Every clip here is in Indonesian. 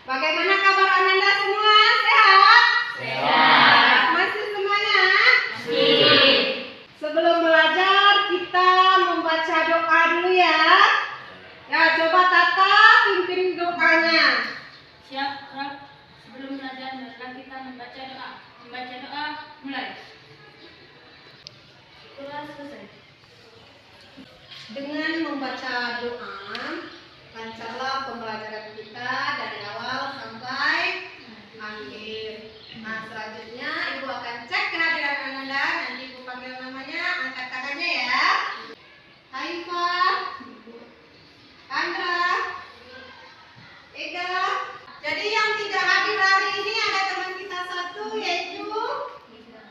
Bagaimana kabar Ananda semua? Sehat? Sehat. Masih semuanya? Masih. Sebelum belajar kita membaca doa dulu ya. Ya, coba Tata pimpin doanya. Siap, Rob. Sebelum belajar, marilah kita membaca doa. Membaca doa, mulai. Doa selesai. Dengan membaca doa, lancarlah pembelajaran kita dari awal sampai akhir. Nah, selanjutnya Ibu akan cek kehadiran Ananda. Nanti Ibu panggil namanya, angkat tangannya ya. Haifa, Andra, Ega. Jadi yang tidak hadir hari ini ada teman kita satu, yaitu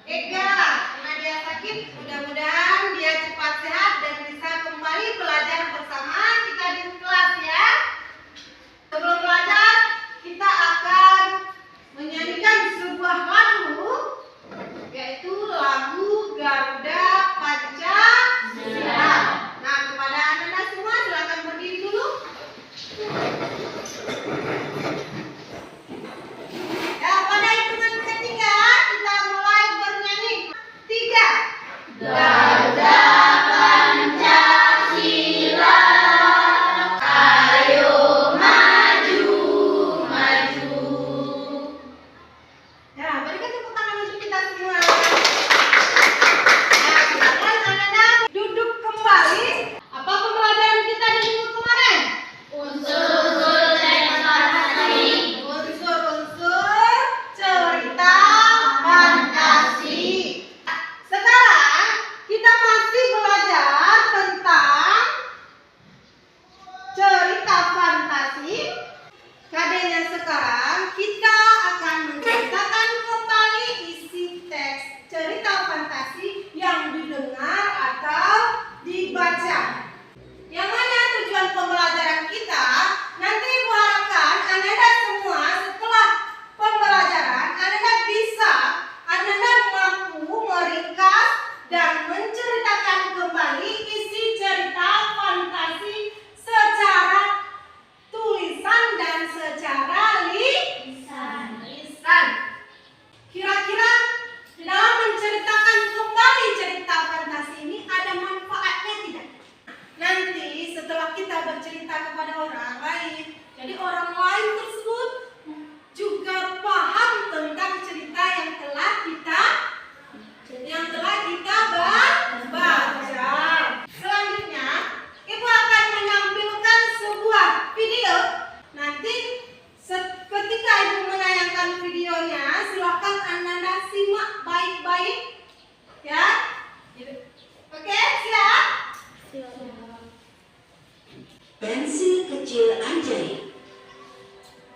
Ega. Karena dia sakit, mudah-mudahan dia cepat sehat dan bisa kembali belajar bersama kita di kelas ya. Sebelum belajar, kita akan menyanyikan sebuah lagu, yaitu lagu Garuda Pancasila. Nah, kepada Ananda semua silakan berdiri dulu. Ya, pada hitungan ketiga kita mulai bernyanyi. 3. Garuda Pancasila, ayo maju, maju. Ya, berikan tepuk tangan untuk kita semua. Ya, silakan Ananda duduk kembali. Apa pembelajaran kita di minggu kemarin? Unsur-unsur deklarasi. Unsur-unsur cerita fantasi. Sekarang kita masih belajar tentang cerita fantasi. Kadenya sekarang kita akan menceritakan kembali isi teks cerita fantasi yang didengar atau dibaca. Yang mana tujuan pembelajaran kita, nanti Ibu harapkan Ananda semua setelah pembelajaran Ananda mampu meringkas dan menceritakan kembali isi cerita fantasi secara tulisan dan secara lisan. Kira-kira dalam menceritakan kembali cerita fantasi ini ada manfaatnya tidak? Nanti setelah kita bercerita kepada orang lain, jadi orang lain tersebut juga paham tentang cerita yang telah kita baca. Selanjutnya, Ibu akan menampilkan sebuah video. Nanti ketika Ibu menayangkan videonya, silakan Ananda simak baik-baik ya. Oke, siap? Pensil kecil ajaib.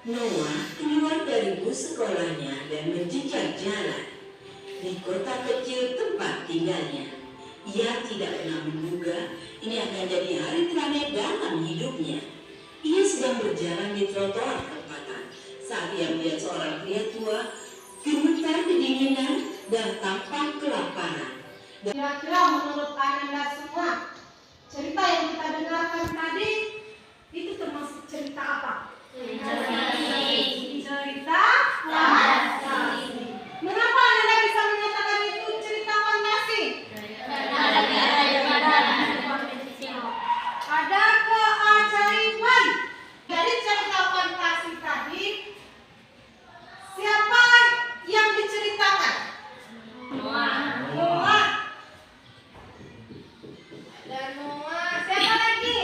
Noah keluar dari bus sekolahnya dan menjejak jalan di kota kecil tempat tinggalnya. Ia tidak pernah menduga ini akan jadi hari terakhir dalam hidupnya. Ia sedang berjalan di trotoar perempatan saat ia melihat seorang pria tua gemetar kedinginan dan tampak kelaparan. Kira-kira menurut Ananda semua, cerita yang kita dengarkan tadi itu termasuk cerita apa? Cerita fantasi. Mengapa Ananda bisa menyatakan itu cerita fantasi? Ada keajaiban dari cerita fantasi tadi. Siapa yang diceritakan? Noah. Dan Noah. Siapa lagi?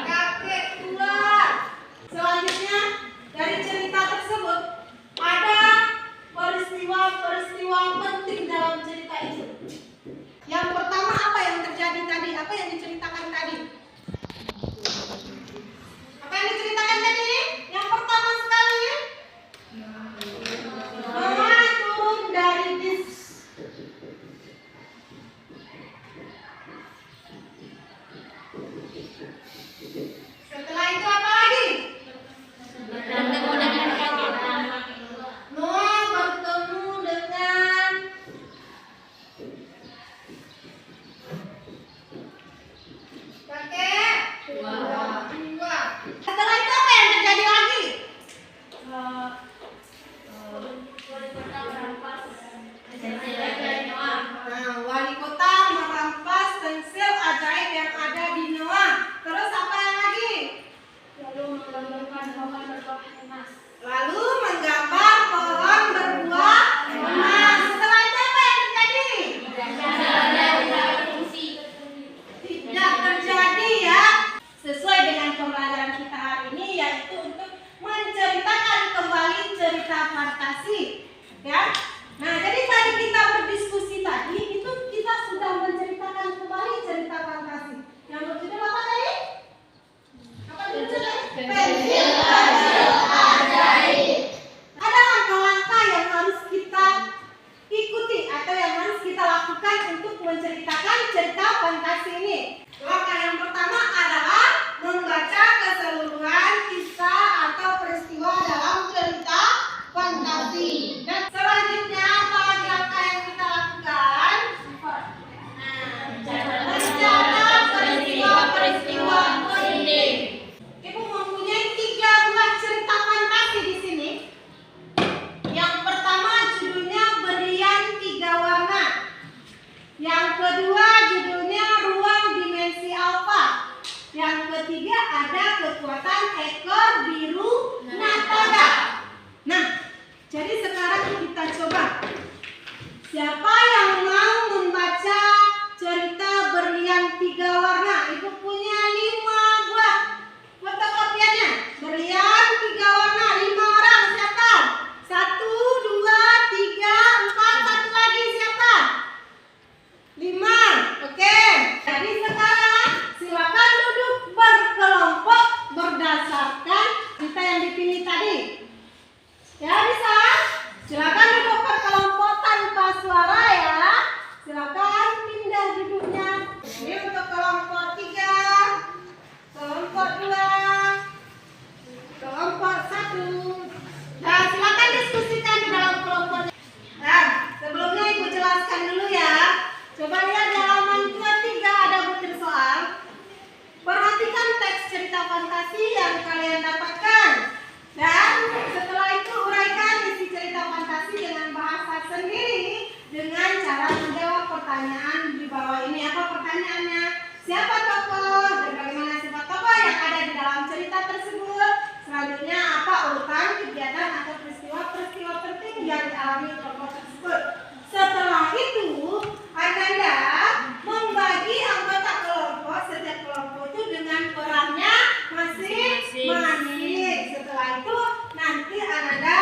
Kakek tua. Selanjutnya dari cerita tersebut ada peristiwa-peristiwa penting dalam cerita itu. Yang pertama apa yang terjadi tadi? Apa yang diceritakan tadi? Apa yang diceritakan tadi? Yang pertama sekali Noah turun dari bis. Setelah itu apa lagi? Noah bertemu dengan kakek tua. Setelah itu apa yang terjadi lagi? pembelajaran kita hari ini yaitu untuk menceritakan kembali cerita fantasi, ya. Nah, jadi tadi kita berdiskusi tadi itu kita sudah menceritakan kembali cerita fantasi. Yang berjudul apa tadi? Apa judulnya? Pensil kecil ajaib. Ada langkah-langkah yang harus kita ikuti atau yang harus kita lakukan untuk menceritakan cerita fantasi ini. Langkah yang pertama adalah membaca keseluruhan kisah atau peristiwa dalam cerita fantasi. Dan selanjutnya apa lagi langkah yang kita lakukan? Mencatat peristiwa-peristiwa penting. Ibu mempunyai 3 buah cerita fantasi di sini. Yang pertama judulnya Berlian 3 Warna. Yang kedua judulnya Ruang Dimensi Alfa. Yang ketiga ada Kekuatan Ekor Biru Natada. Nah, jadi sekarang kita coba. Siapa yang mau membaca cerita Berlian 3 Warna? Ibu punya 5 buah fotokopiannya. Berlian 3 Warna, 5 orang siapa? 1, 2, 3, 4, satu lagi siapa? 5. Oke. Jadi sekarang silakan duduk berkelompok berdasarkan cerita yang dipilih tadi. Ya, bisa? Silakan duduk berkelompok tanpa suara ya. Silakan pindah duduknya. Ini untuk kelompok 3, kelompok 2, kelompok 1. Nah, silakan diskusikan di dalam kelompoknya. Nah, sebelumnya Ibu jelaskan dulu ya. Coba lihat di halaman 23 ada butir soal. Perhatikan teks cerita fantasi yang kalian dapatkan. Dan setelah itu uraikan isi cerita fantasi dengan bahasa sendiri dengan cara menjawab pertanyaan di bawah ini. Apa pertanyaannya? Siapa tokoh dan bagaimana sifat tokoh yang ada di dalam cerita tersebut? Selanjutnya apa urutan kegiatan atau peristiwa-peristiwa penting yang dialami tokoh tersebut? Setelah itu Ananda membagi anggota kelompok, setiap kelompok itu dengan perannya masing-masing. Setelah itu nanti Ananda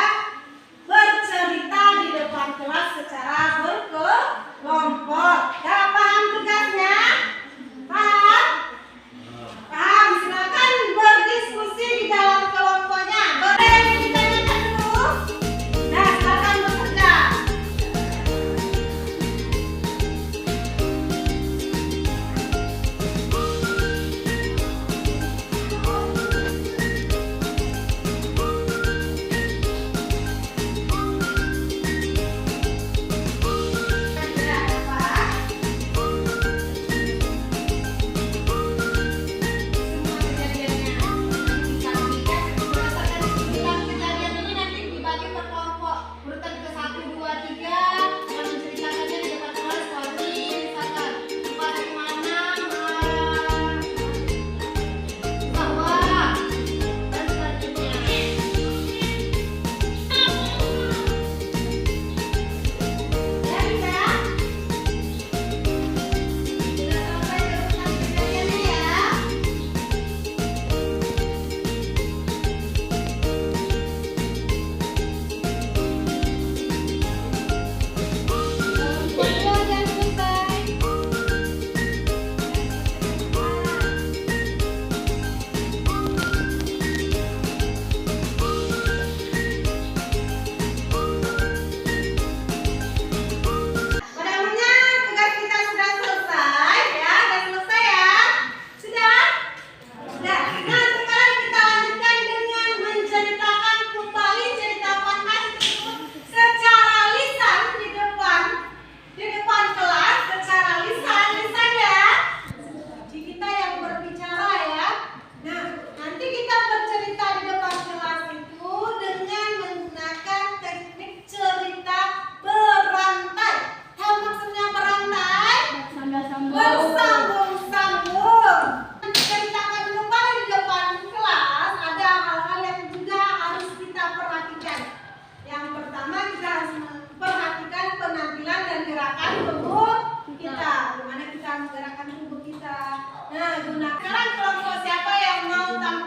bercerita di depan kelas secara berkelompok. Ya, paham tugasnya? Paham? Paham. Silakan berdiskusi di dalam kelompoknya. Boleh ditanyakan dulu? Nah, silakan bekerja. Nah, gunakan kelompok siapa yang mau tampil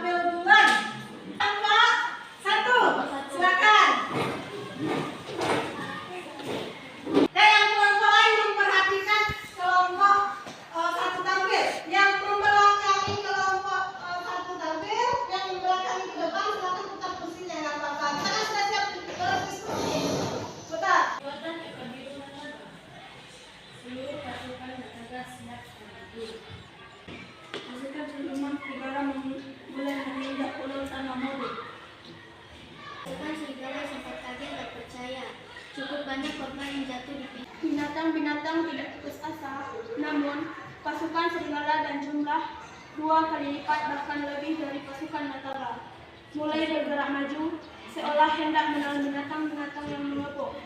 2 kali lipat bahkan lebih dari pasukan Natara. Mulai bergerak maju, seolah hendak menelan binatang-binatang yang mengepung.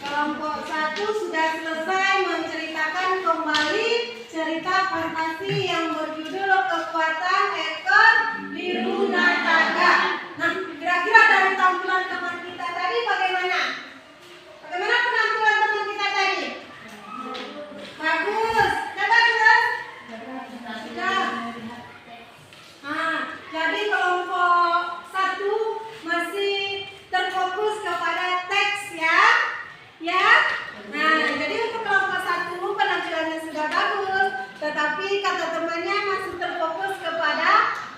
Kelompok 1 sudah selesai menceritakan kembali cerita fantasi yang berjudul Kekuatan Ekor Biru Nataga. Nah, kira-kira dari tampilan teman kita tadi bagaimana? Bagaimana penampilan teman kita tadi? Bagus. Coba terus. Sudah. Nah, jadi kelompok 1 masih terfokus kepada teks ya. Ya. Nah, jadi untuk kelompok 1 penampilannya sudah bagus, tetapi kata temannya masih terfokus kepada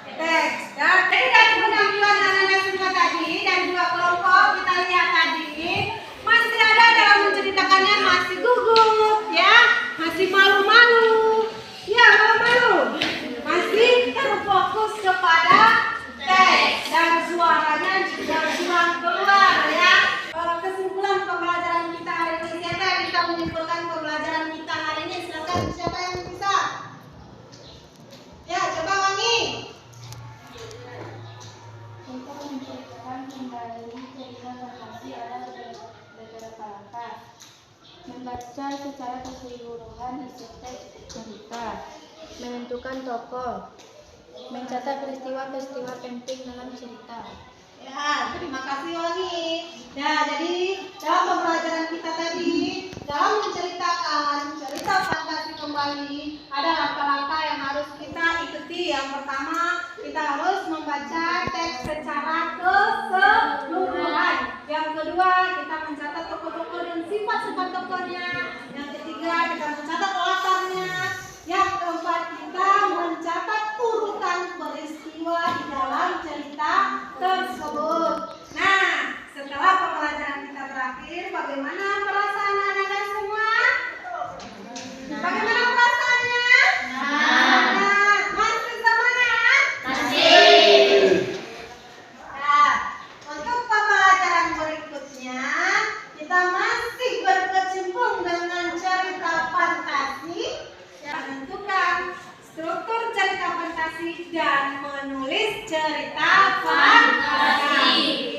teks. Ya, jadi dari penampilan anak-anak semua tadi dan dua kelompok kita lihat tadi masih ada dalam menceritakannya masih gugup, ya, masih malu-malu, ya malu-malu, masih terfokus kepada teks dan suaranya juga kurang keluar ya. Kesimpulan pembelajaran kita hari ini, siapa yang bisa menyimpulkan pembelajaran kita hari ini? Silakan, siapa yang bisa? Ya, coba Wangi. Untuk menceritakan kembali cerita fantasi ada beberapa langkah. Membaca secara keseluruhan isi teks cerita, menentukan tokoh, mencatat peristiwa-peristiwa penting dalam cerita. Ya, terima kasih Wangi. Ya, jadi dalam pembelajaran kita tadi, dalam menceritakan cerita fantasi kembali, ada langkah-langkah yang harus kita ikuti. Yang pertama, kita harus membaca teks secara keseluruhan. Yang kedua, kita mencatat tokoh-tokoh dan sifat-sifat tokohnya. Yang ketiga, kita mencatat latarnya. Yang keempat, kita mencatat urutan peristiwa di dalam cerita tersebut. Nah, setelah pembelajaran kita berakhir, bagaimana perasaan anak-anak semua? Bagaimana perasaannya? Semangat. Masih semangat? Masih. Nah, untuk pembelajaran berikutnya, kita masih berkecimpung dengan cerita fantasi yang menentukan struktur cerita fantasi dan menulis cerita fantasi.